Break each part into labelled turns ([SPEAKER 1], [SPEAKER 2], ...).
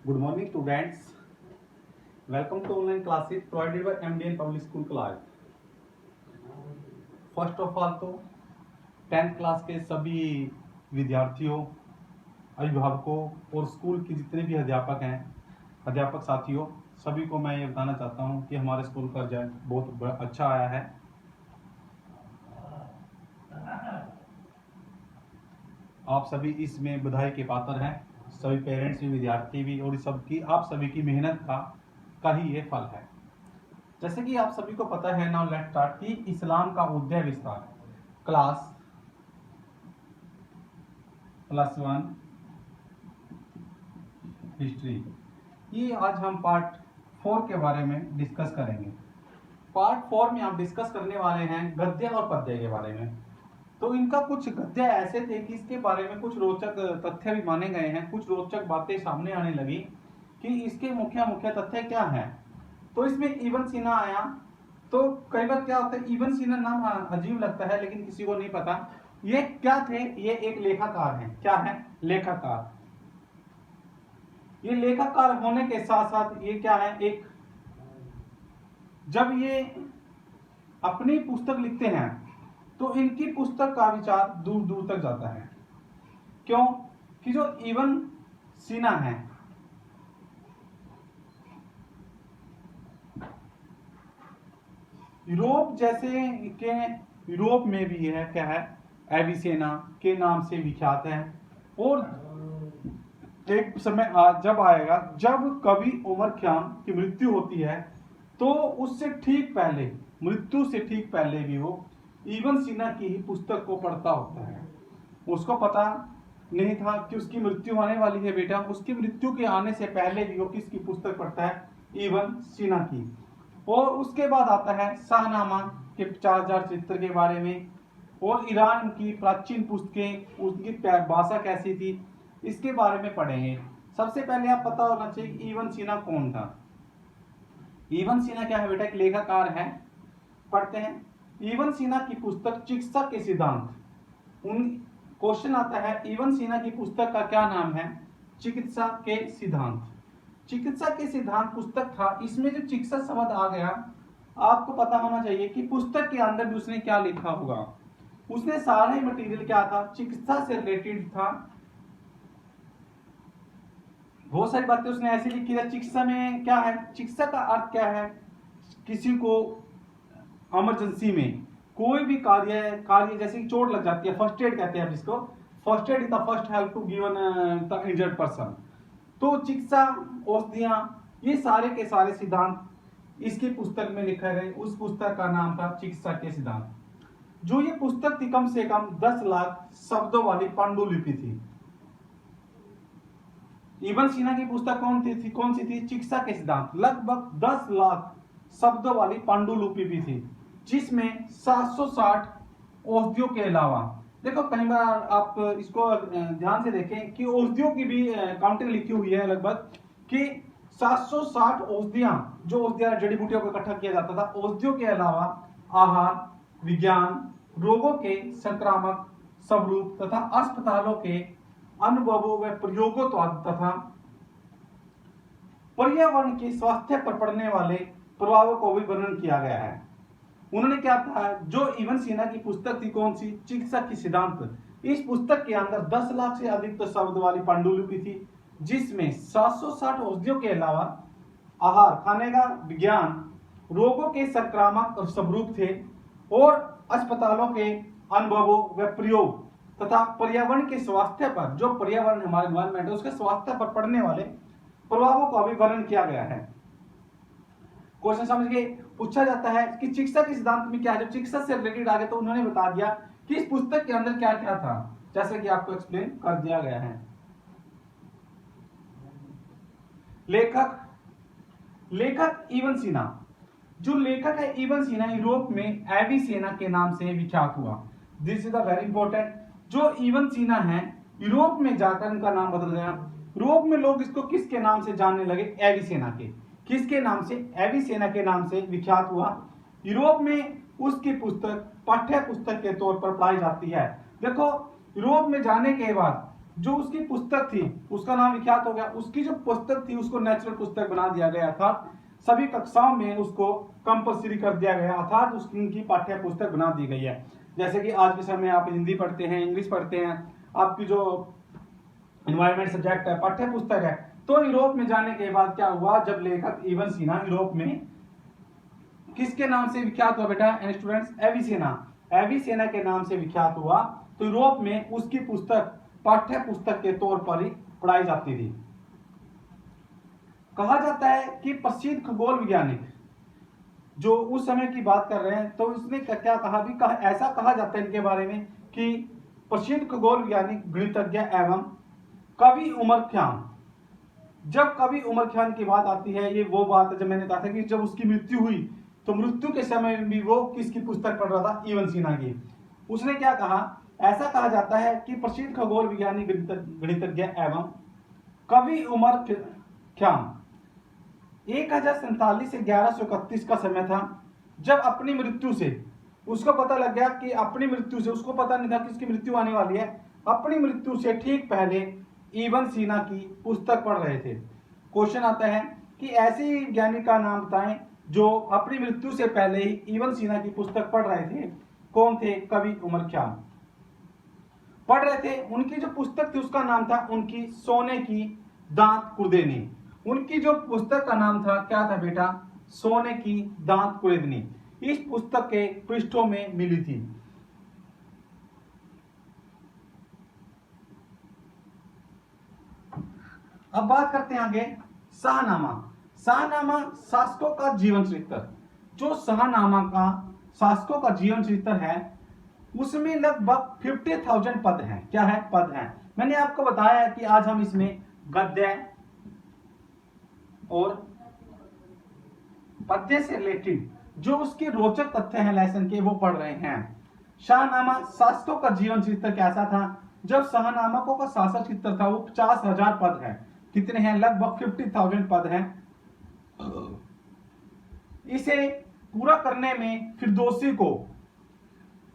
[SPEAKER 1] Good morning, students. Welcome to online classes provided by MDN Public School Class. First of all तो 10th class के सभी विद्यार्थियों, अभिभावकों और स्कूल के जितने भी अध्यापक साथियों, सभी को मैं ये बताना चाहता हूँ कि हमारे स्कूल का रिजल्ट बहुत अच्छा आया है। आप सभी इसमें बधाई के पात्र हैं, सभी पेरेंट्स भी, विद्यार्थी भी, और आप सभी की मेहनत का ही ये फल है। जैसे कि आप सभी को पता है, नाउ लेट्स स्टार्ट कि इस्लाम का उदय विस्तार क्लास +1 हिस्ट्री, ये आज हम पार्ट 4 के बारे में डिस्कस करेंगे। पार्ट 4 में हम डिस्कस करने वाले हैं गद्य और पद्य के बारे में। तो इनका कुछ गद्य ऐसे थे कि इसके बारे में कुछ रोचक तथ्य भी माने गए हैं, कुछ रोचक बातें सामने आने लगी कि इसके मुख्य तथ्य क्या हैं। तो इसमें इब्न सीना आया। तो कई बार क्या होता है, इब्न सीना नाम अजीब लगता है लेकिन किसी को नहीं पता ये क्या थे। ये एक लेखाकार हैं। क्या है? लेखाकार। ये लेखाकार होने के साथ साथ ये क्या है, एक जब ये अपनी पुस्तक लिखते हैं तो इनकी पुस्तक का विचार दूर दूर तक जाता है। क्यों? कि जो इब्न सीना है, यूरोप जैसे के यूरोप में भी है, क्या है, एविसेना के नाम से विख्यात है। और एक समय जब आएगा जब कवि उमर ख़याम की मृत्यु होती है तो उससे ठीक पहले, मृत्यु से ठीक पहले भी वो इब्न सीना की ही पुस्तक को पढ़ता होता है। उसको पता नहीं था कि उसकी मृत्यु आने वाली है बेटा। उसकी मृत्यु के आने से पहले भी वो किसकी पुस्तक पढ़ता है? इब्न सीना की। और उसके बाद आता है शाहनामा के 4000 चित्र के बारे में, और ईरान की प्राचीन पुस्तकें, उसकी भाषा कैसी थी, इसके बारे में पढ़ेंगे। सबसे पहले आप पता होना चाहिए कि इब्न सीना कौन था। इब्न सीना क्या है बेटा? एक लेखाकार है। पढ़ते हैं इब्न सीना की पुस्तक चिकित्सा के सिद्धांत। क्वेश्चन आता है इब्न सीना की पुस्तक का क्या नाम है? चिकित्सा के सिद्धांत। चिकित्सा के सिद्धांत पुस्तक था। इसमें जो चिकित्सा शब्द आ गया, आपको पता होना चाहिए कि पुस्तक के अंदर भी उसने क्या लिखा होगा। उसने सारा ही मटेरियल क्या था, चिकित्सा से रिलेटेड था। बहुत सारी बातें उसने ऐसी लिखी है। चिकित्सा में क्या है, चिकित्सा का अर्थ क्या है? किसी को इमरजेंसी में कोई भी कार्य जैसे चोट लग जाती है, फर्स्ट एड कहते हैं जिसको, first aid is the first help to given the injured person. तो चिकित्सा, औषधियां, ये सारे के सारे सिद्धांत इसकी पुस्तक में लिखा गए। उस पुस्तक का नाम था चिकित्सा के सिद्धांत। जो ये पुस्तक थी कम से कम 10 लाख शब्दों वाली पांडुलिपि थी। इब्न सीना की पुस्तक कौन सी थी? चिकित्सा के सिद्धांत। लगभग 10 लाख शब्दों वाली पांडुलिपि भी थी, जिसमें 760 औषधियों के अलावा, देखो कई बार आप इसको ध्यान से देखें कि औषधियों की भी काउंटिंग लिखी हुई है लगभग कि 760 औषधियां, जो औषधियां जड़ी बूटियों को इकट्ठा किया जाता था। औषधियों के अलावा आहार विज्ञान, रोगों के संक्रामक स्वरूप तथा अस्पतालों के अनुभवों व प्रयोगों तथा पर्यावरण के स्वास्थ्य पर पड़ने वाले प्रभावों को भी वर्णन किया गया है। उन्होंने क्या कहा? जो इब्न सीना की पुस्तक थी कौन सी? चिकित्सा की सिद्धांत। इस पुस्तक के अंदर 10 लाख से अधिक तो शब्द वाली पांडुलिपि थी, जिसमें 760 औषधियों के अलावा आहार, खाने का विज्ञान, रोगों के संक्रामक स्वरूप थे, और अस्पतालों के अनुभवों व प्रयोग तथा पर्यावरण के स्वास्थ्य पर, जो पर्यावरण हमारे एनवायरमेंट है उसके स्वास्थ्य पर पड़ने वाले प्रभावों का भी वर्णन किया गया है। क्वेश्चन समझ के पूछा जाता है कि चिकित्सा के सिद्धांत में क्या है। जब चिकित्सा से रिलेटेड आ गया तो उन्होंने बता दिया कि इस पुस्तक के अंदर क्या क्या था, जैसे कि आपको एक्सप्लेन कर दिया गया है। लेखक इब्न सीना। जो लेखक है इब्न सीना, यूरोप में एविसेना के नाम से विख्यात हुआ। This is the very important. जो इब्न सीना है, यूरोप में जाकर इनका नाम बदल गया। यूरोप में लोग इसको किसके नाम से जानने लगे? एविसेना के। किसके नाम से? एविसेना के नाम से विख्यात हुआ। यूरोप में उसकी पुस्तक पाठ्य पुस्तक के तौर पर पढ़ाई जाती है। देखो यूरोप में जाने के बाद जो उसकी पुस्तक थी उसका नाम विख्यात हो गया, उसकी जो पुस्तक थी उसको नेचुरल पुस्तक बना दिया गया, अर्थात सभी कक्षाओं में उसको कंपलसरी कर दिया गया, अर्थात उसकी पाठ्य पुस्तक बना दी गई है। जैसे कि आज के समय आप हिंदी पढ़ते हैं, इंग्लिश पढ़ते हैं, आपकी जो इन्वायरमेंट सब्जेक्ट है, पाठ्य पुस्तक है। तो यूरोप में जाने के बाद क्या हुआ, जब लेखक इवन सीना यूरोप में किसके नाम से विख्यात हुआ बेटा स्टूडेंट्स, एविसेना, एविसेना के नाम से विख्यात हुआ, तो यूरोप में उसकी पुस्तक पाठ्य पुस्तक के तौर पर ही पढ़ाई जाती थी। कहा जाता है कि प्रसिद्ध खगोल वैज्ञानिक जो उस समय की बात कर रहे हैं, तो उसने क्या कहा भी ऐसा कहा जाता है इनके बारे में कि प्रसिद्ध खगोल वैज्ञानिक, गणितज्ञ एवं कवि उमर खान। जब कवि उमर खान की बात आती है, ये वो बात है जब मैंने कहा था कि जब उसकी मृत्यु हुई तो मृत्यु के समय में भी वो किसकी पुस्तक पढ़ रहा था, इवन सीना की। उसने क्या कहा, ऐसा कहा जाता है कि प्रसिद्ध खगोल वैज्ञानिक, गणितज्ञ एवं कवि उमर खान 1047 से 1131 का समय था, जब अपनी मृत्यु से उसको पता लग गया कि अपनी मृत्यु से, उसको पता नहीं था कि उसकी मृत्यु आने वाली है, अपनी मृत्यु से ठीक पहले इवन सीना की पुस्तक पढ़ रहे थे। क्वेश्चन आता है कि ऐसे वैज्ञानिक का नाम बताएं जो अपनी मृत्यु से पहले ही इवन सीना की पुस्तक पढ़ रहे थे। कौन थे, कवि उमर खान पढ़ रहे थे। उनकी जो पुस्तक थी उसका नाम था उनकी सोने की दांत कुर्देनी। उनकी जो पुस्तक का नाम था क्या था बेटा, सोने की दांत कुर्देनी। इस पुस्तक के पृष्ठों में मिली थी। अब बात करते हैं आगे शाहनामा। शाहनामा शासकों का जीवन चरित्र। जो शाहनामा का शासकों का जीवन चरित्र है उसमें लगभग 50,000 पद हैं। क्या है, पद हैं। मैंने आपको बताया है कि आज हम इसमें गद्य और पद्य से रिलेटेड जो उसके रोचक तथ्य हैं लेसन के, वो पढ़ रहे हैं। शाहनामा शासकों का जीवन चरित्र कैसा था, जब शाहनामा का शासक चित्र था वो 50,000 पद है। कितने हैं, लगभग 50,000 पद हैं। इसे पूरा करने में फिरदौसी को,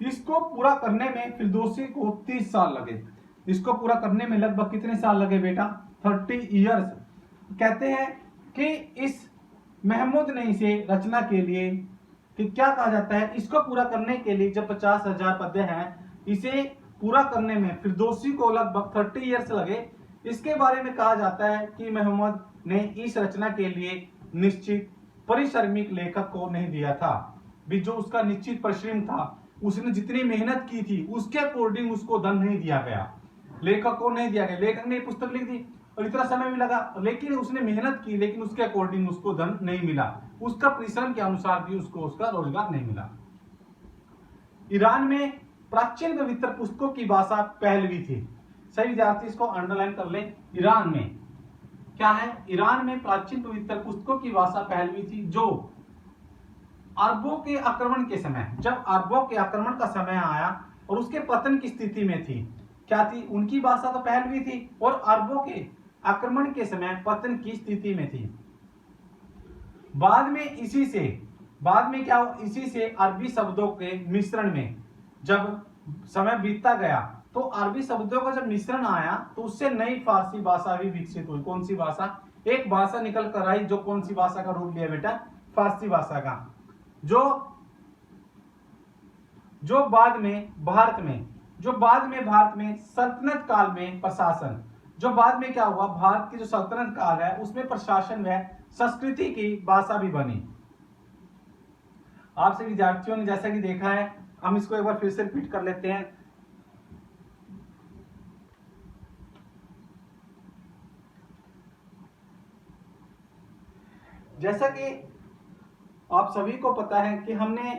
[SPEAKER 1] इसको पूरा करने में फिरदौसी को 30 साल लगे। इसको पूरा करने में लगभग कितने साल लगे बेटा, 30 इयर्स। कहते हैं कि इस महमूद ने इसे रचना के लिए, कि क्या कहा जाता है, इसको पूरा करने के लिए जब 50,000 पद्य हैं, इसे पूरा करने में फिरदौसी को लगभग 30 इयर्स लगे। इसके बारे में कहा जाता है कि मोहम्मद ने इस रचना के लिए निश्चित परिश्रमिक लेखक को नहीं दिया था। भी जो उसका निश्चित परिश्रम था, उसने जितनी मेहनत की थी उसके अकॉर्डिंग उसको धन नहीं दिया गया, लेखक को नहीं दिया गया। लेखक ने पुस्तक लिख दी और इतना समय भी लगा, लेकिन उसने मेहनत की, लेकिन उसके अकॉर्डिंग उसको धन नहीं मिला, उसका परिश्रम के अनुसार भी उसको उसका रोजगार नहीं मिला। ईरान में प्राचीन पवित्र पुस्तकों की भाषा पहलवी थी। सही विद्यार्थी इसको अंडरलाइन कर लें। ईरान में क्या है, ईरान में प्राचीन पवित्र पुस्तकों की भाषा पहलवी थी, जो अरबों के आक्रमण के समय, जब अरबों के आक्रमण का समय आया और उसके पतन की स्थिति में थी, क्या थी, उनकी भाषा तो पहलवी थी और अरबों के आक्रमण के समय पतन की स्थिति में थी। बाद में क्या हुआ, इसी से अरबी शब्दों के मिश्रण में जब समय बीतता गया तो अरबी शब्दों का जब मिश्रण आया तो उससे नई फारसी भाषा भी विकसित हुई। कौन सी भाषा, एक भाषा निकल कर आई जो कौन सी भाषा का रूप लिया बेटा, फारसी भाषा का। जो बाद में भारत में सल्तनत काल में प्रशासन, जो बाद में क्या हुआ, भारत की जो सल्तनत काल है उसमें प्रशासन व संस्कृति की भाषा भी बनी। आपसे विद्यार्थियों ने जैसा कि देखा है, हम इसको एक बार फिर से रिपीट कर लेते हैं। जैसा कि आप सभी को पता है कि हमने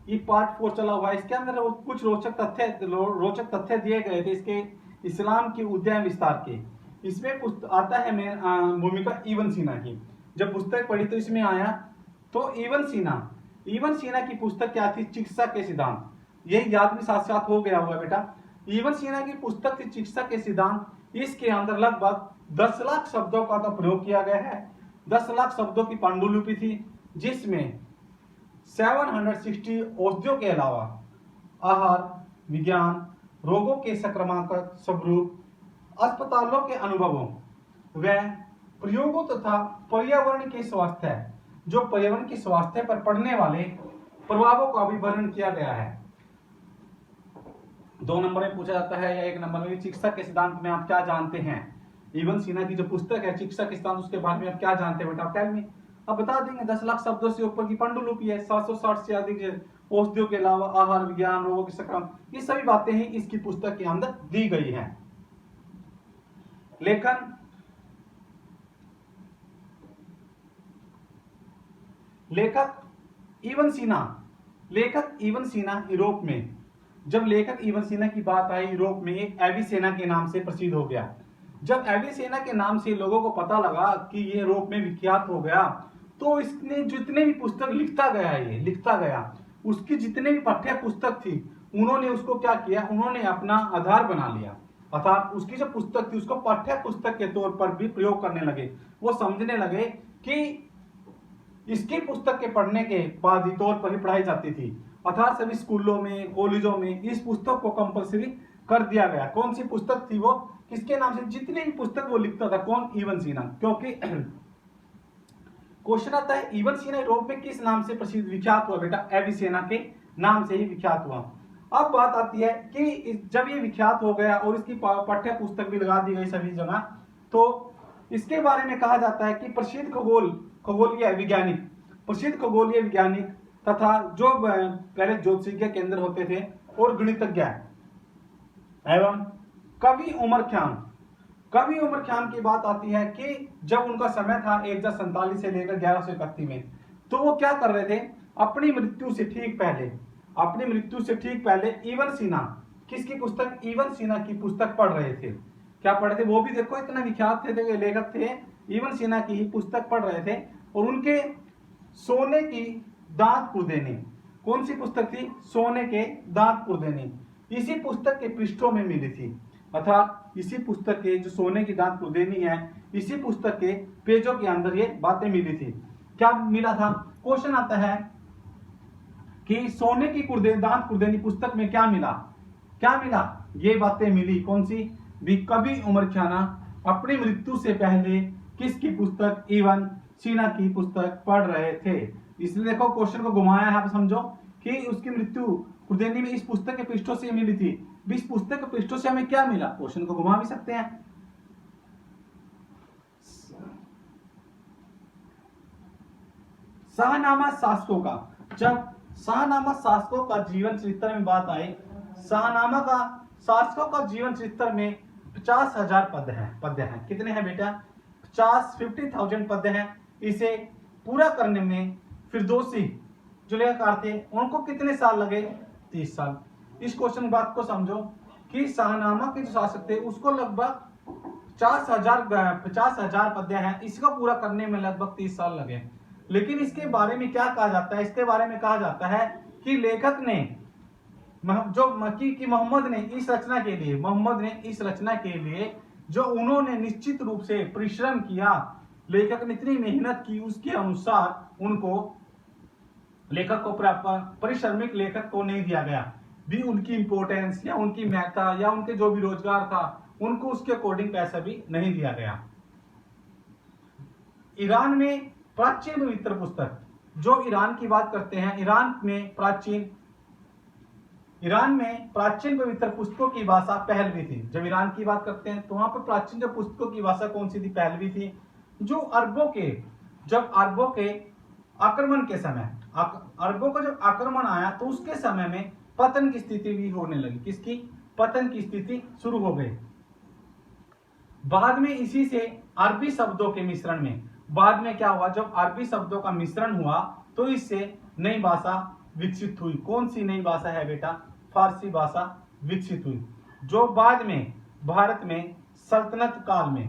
[SPEAKER 1] ये पार्ट 4 चला हुआ है, इसके अंदर कुछ रोचक तथ्य दिए गए थे इसके इस्लाम के उद्यम विस्तार के। इसमें आता है भूमिका इवन सीना की। जब पुस्तक पढ़ी तो इसमें आया, तो इवन सीना की पुस्तक क्या थी, चिकित्सा के सिद्धांत। यही याद भी साथ साथ हो गया हुआ बेटा। इवन सीना की पुस्तक थी चिकित्सा के सिद्धांत। इसके अंदर लगभग 10 लाख शब्दों का तो प्रयोग किया गया है। 10 लाख शब्दों की पांडुलिपि थी, जिसमें 760 औषधियों के अलावा आहार विज्ञान, रोगों के संक्रामक स्वरूप, अस्पतालों के अनुभवों व प्रयोगों तथा पर्यावरण के स्वास्थ्य, जो पर्यावरण के स्वास्थ्य पर पड़ने वाले प्रभावों का भी वर्णन किया गया है। 2 नंबर में पूछा जाता है या 1 नंबर में, चिकित्सा के सिद्धांत में आप क्या जानते हैं। इवन सिन्हा की जो पुस्तक है चिकित्सा के सिद्धांत, उसके बारे में आप क्या जानते हैं बेटा, टेल मी। अब बता देंगे। 10 लाख शब्दों से ऊपर की पांडुलिपि है, 760 से अधिक औषधियों के अलावा आहार विज्ञान, रोगों की संक्रमण, ये सभी बातें ही इसकी पुस्तक के अंदर दी गई हैं। लेखन लेखक इवन सिन्हा यूरोप में, जब लेखक इवन सिन्हा की बात आई यूरोप में, एक एविसेना के नाम से प्रसिद्ध हो गया। जब एविसेना के नाम से लोगों को पता लगा कि ये यूरोप में विख्यात हो गया, तो इसने जितने भी पुस्तक लिखता गया, उसकी जितने भी पाठ्य पुस्तक थी, उन्होंने उसको क्या किया, उन्होंने अपना आधार बना लिया। अर्थात उसकी जो पुस्तक थी उसको पाठ्य पुस्तक के तौर पर भी प्रयोग करने लगे। वो समझने लगे कि इसकी पुस्तक के पढ़ने के बाद ही तौर पर ही पढ़ाई जाती थी। अर्थात सभी स्कूलों में, कॉलेजों में इस पुस्तक को कंपलसरी कर दिया गया। कौन सी पुस्तक थी वो, किसके नाम से, जितने भी पुस्तक वो लिखता था, कौन, इवन सिन्हा। क्योंकि क्वेश्चन आता है इवन सिन्हा यूरोप में किस नाम से प्रसिद्ध विख्यात हुआ बेटा, एविसेना के नाम से ही विख्यात हुआ। अब बात आती है कि जब ये विख्यात हो गया और इसकी पाठ्य पुस्तक भी लगा दी गई सभी जगह, तो इसके बारे में कहा जाता है कि प्रसिद्ध खगोलीय वैज्ञानिक तथा जो पहले ज्योतिषीय केंद्र होते थे और गणितज्ञ एवं कवि उमर खान की बात आती है कि जब उनका समय था 1047 से लेकर 1131 में, तो वो क्या कर रहे थे, अपनी मृत्यु से ठीक पहले इवन सिन्हा, किसकी पुस्तक, इवन सिन्हा की पुस्तक पढ़ रहे थे। क्या पढ़ रहे थे, वो भी देखो इतना विख्यात थे, लेखक थे, इवन सिन्हा की ही पुस्तक पढ़ रहे थे। और उनके सोने की दांत पुरदेनी, कौन सी पुस्तक थी, सोने के दांत पुरदेनी, इसी पुस्तक के पृष्ठों में मिली थी। अर्थात इसी पुस्तक के जो सोने की दांत पुरदेनी है, इसी पुस्तक के पेजों के अंदर ये बातें मिली थी। क्या मिला था, क्वेश्चन आता है कि सोने की दांत पुरदेनी पुस्तक में क्या मिला, ये बातें मिली। कौन सी भी, कवि उमर खान अपनी मृत्यु से पहले किसकी पुस्तक, इवन सिन्हा की पुस्तक पढ़ रहे थे। इसलिए देखो क्वेश्चन को घुमाया है, आप समझो कि उसकी मृत्यु पुरदेनी में इस पुस्तक के पृष्ठों से मिली थी। इस पुस्तक के पृष्ठों से हमें क्या मिला, क्वेश्चन को घुमा भी सकते हैं। शाहनामा शासकों का, जब शाहनामा शासकों का जीवन चरित्र में बात आए, शाहनामा का शासकों का जीवन चरित्र में 50,000 पद्य हैं। कितने हैं बेटा, 50,000 पद्य हैं। इसे पूरा करने में फिरदौसी जो लेखकार थे, उनको कितने साल लगे, 30 साल। इस क्वेश्चन बात को समझो कि शाहनामा के जो शासक थे उसको लगभग 50,000 पद्य हैं, इसको पूरा करने में लगभग 30 साल लगे। लेकिन इसके बारे में क्या कहा जाता है, इसके बारे में कहा जाता है कि लेखक ने मोहम्मद ने इस रचना के लिए जो उन्होंने निश्चित रूप से परिश्रम किया, लेखक ने इतनी मेहनत की, उसके अनुसार उनको लेखक को परिश्रमिक लेखक को नहीं दिया गया भी, उनकी इंपोर्टेंस या उनकी महत्ता या उनके जो भी रोजगार था उनको उसके अकॉर्डिंग पैसा भी नहीं दिया गया। ईरान में प्राचीन पवित्र पुस्तक, जो ईरान की बात करते हैं, ईरान में प्राचीन पवित्र पुस्तकों की भाषा पहलवी थी। जब ईरान की बात करते हैं तो वहां पर प्राचीन जो पुस्तकों की भाषा कौन सी थी, पहलवी थी। जब अरबों के आक्रमण के समय, अरबों का जब आक्रमण आया तो उसके समय में पतन की स्थिति भी होने लगी। किसकी, पतन की स्थिति शुरू हो गई। बाद में इसी से अरबी शब्दों के मिश्रण में, बाद में क्या हुआ, जब अरबी शब्दों का मिश्रण हुआ तो इससे नई भाषा विकसित हुई। कौन सी नई भाषा है बेटा, फारसी भाषा विकसित हुई, जो बाद में भारत में सल्तनत काल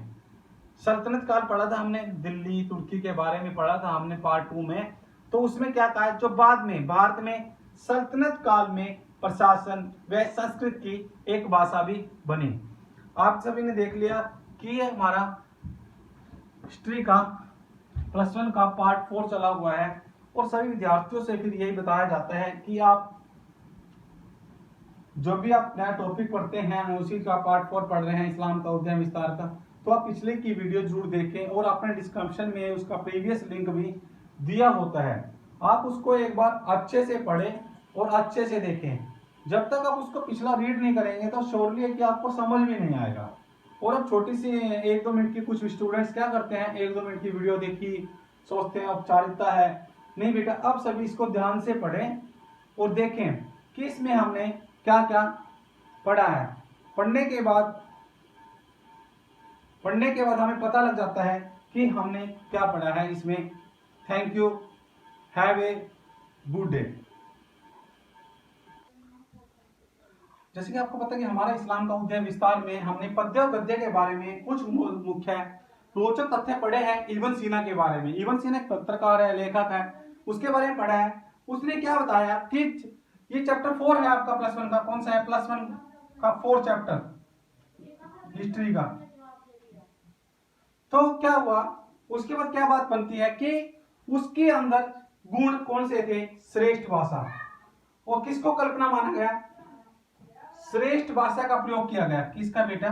[SPEAKER 1] पढ़ा था हमने, दिल्ली तुर्की के बारे में पढ़ा था हमने पार्ट 2 में। तो उसमें क्या कहा, जो बाद में भारत में सल्तनत काल में प्रशासन व संस्कृत की एक भाषा भी बनी। आप सभी ने देख लिया कि ये हमारा हिस्ट्री का +1 का पार्ट 4 चला हुआ है, और सभी विद्यार्थियों से फिर यही बताया जाता है कि आप जो भी आप नया टॉपिक पढ़ते हैं, उसी का पार्ट 4 पढ़ रहे हैं इस्लाम का अध्ययन विस्तार का, तो आप पिछले की वीडियो जरूर देखें और अपने डिस्क्रिप्शन में उसका प्रीवियस लिंक भी दिया होता है, आप उसको एक बार अच्छे से पढ़ें और अच्छे से देखें। जब तक आप उसको पिछला रीड नहीं करेंगे तो श्योरली है कि आपको समझ भी नहीं आएगा। और अब छोटी सी 1-2 मिनट की कुछ स्टूडेंट्स क्या करते हैं, 1-2 मिनट की वीडियो देखी, सोचते हैं औपचारिकता है। नहीं बेटा, अब सभी इसको ध्यान से पढ़ें और देखें कि इसमें हमने क्या क्या पढ़ा है। पढ़ने के बाद हमें पता लग जाता है कि हमने क्या पढ़ा है इसमें। Thank you, have a good day. जैसे कि आपको पता है कि हमारा इस्लाम का अध्ययन विस्तार में हमने पद्य और गद्य के बारे में कुछ मुख्य रोचक तथ्य पढ़े हैं। इब्न सीना के बारे में, इब्न सीना एक पत्रकार है, लेखक है, उसके बारे में पढ़ा है। उसने क्या बताया कि ये चैप्टर 4 है आपका +1 का। कौन सा है? +1 का 4 चैप्टर हिस्ट्री का। तो क्या हुआ, उसके बाद क्या बात बनती है कि उसके अंदर गुण कौन से थे? श्रेष्ठ भाषा। और किसको कल्पना माना गया? श्रेष्ठ भाषा का प्रयोग किया गया। किसका बेटा?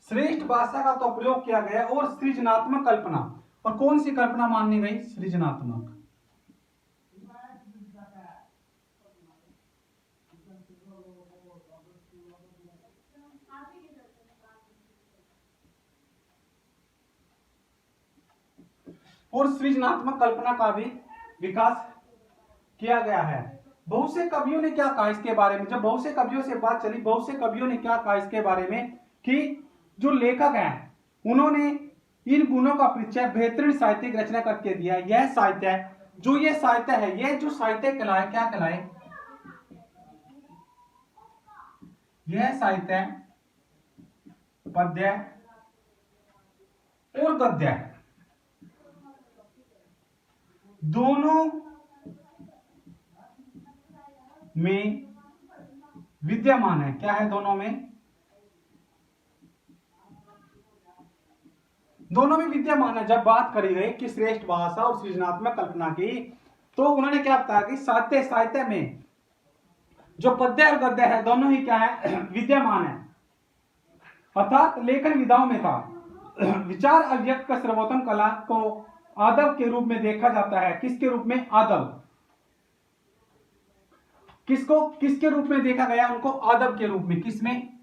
[SPEAKER 1] श्रेष्ठ भाषा का तो प्रयोग किया गया। और सृजनात्मक कल्पना, और कौन सी कल्पना माननी गई? सृजनात्मक। और सृजनात्मक कल्पना का भी विकास किया गया है। बहुत से कवियों ने क्या कहा इसके बारे में? जब बहुत से कवियों से बात चली, बहुत से कवियों ने क्या कहा इसके बारे में कि जो लेखक हैं उन्होंने इन गुणों का परिचय बेहतरीन साहित्यिक रचना करके दिया। यह साहित्य है, जो ये साहित्य है, यह जो साहित्य कहलाए, क्या कहलाए? यह साहित्य पद्य और गद्य दोनों में विद्यमान है। क्या है? दोनों में विद्यमान है। जब बात करी गई कि श्रेष्ठ भाषा और सृजनात्मक कल्पना की, तो उन्होंने क्या बताया कि साहित्य में जो पद्य और गद्य है दोनों ही क्या है? विद्यमान है। अर्थात लेखन विधाओं में था विचार अभिव्यक्त का सर्वोत्तम कला को आदब के रूप में देखा जाता है। किसके रूप में? आदब। किसके रूप में देखा गया? उनको आदब के रूप में। किसमें?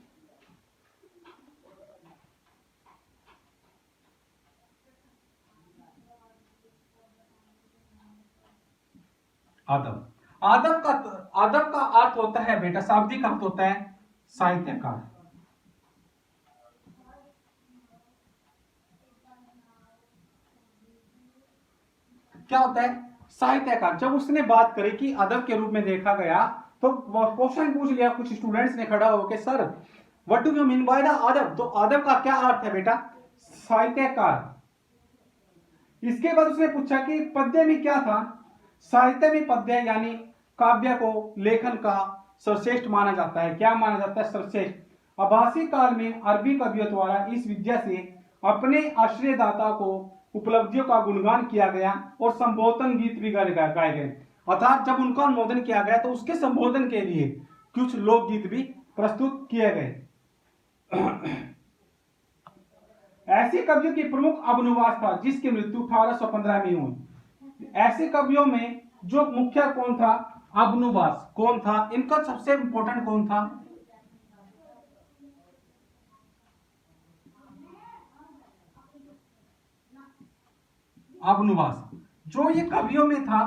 [SPEAKER 1] आदब। आदब का अर्थ होता है बेटा, शाब्दिक अर्थ होता है साहित्यकार। क्या होता है? साहित्यकार। जब उसने बात करी कि अदब के रूप में देखा गया, तो क्वेश्चन पूछ लिया कुछ स्टूडेंट्स ने खड़ा होकर, sir what do you mean by the अदब? तो अदब का क्या अर्थ है बेटा? साहित्यकार। इसके बाद उसने पूछा कि पद्य में क्या था? साहित्य में पद्य यानी काव्य को लेखन का सर्वश्रेष्ठ माना जाता है। क्या माना जाता है? सर्वश्रेष्ठ। आभासी काल में अरबी कवियों द्वारा इस विद्या से अपने आश्रयदाता को उपलब्धियों का गुणगान किया गया और संबोधन गीत भी गाए गए। अर्थात जब उनका अनुमोदन किया गया तो उसके संबोधन के लिए कुछ लोकगीत भी प्रस्तुत किए गए। ऐसे कवियों की प्रमुख अबनुवास था, जिसकी मृत्यु 1815 में हुई। ऐसे कवियों में जो मुख्य कौन था? अबनुवास। कौन था? इनका सबसे इंपॉर्टेंट कौन था? अबनुवास। जो ये कवियों में था,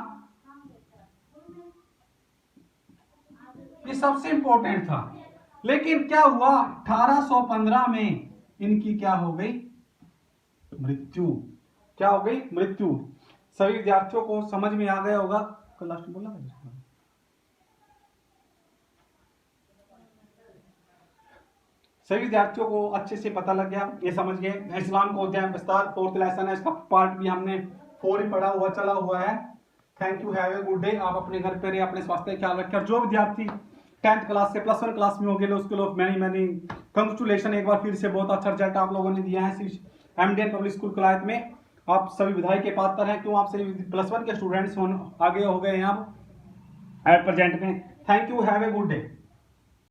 [SPEAKER 1] ये सबसे इंपॉर्टेंट था। लेकिन क्या हुआ? 1815 में इनकी क्या हो गई? मृत्यु। क्या हो गई? मृत्यु। सभी विद्यार्थियों को समझ में आ गया होगा। लास्ट बोला सभी विद्यार्थियों को अच्छे से पता लग गया, ये समझ गए इस्लाम को अध्ययन विस्तार 4th लेसन है, इसका पार्ट भी हमने 4 ही पढ़ा हुआ चला हुआ है। Thank you, have a good day. आप अपने घर पे रहिए, अपने स्वास्थ्य का ख्याल रखें। और जो विद्यार्थी 10th क्लास से +1 क्लास में हो गए, उसके लिए मैनी कंग्रेचुलेशन। एक बार फिर से बहुत अच्छा रिजल्ट आप लोगों ने दिया है MDN पब्लिक स्कूल कलायत में। आप सभी विधायक के पात्र हैं, क्यों आप सभी +1 के स्टूडेंट्स आगे हो गए हैं आप एट प्रेजेंट में। Thank you, have a good day.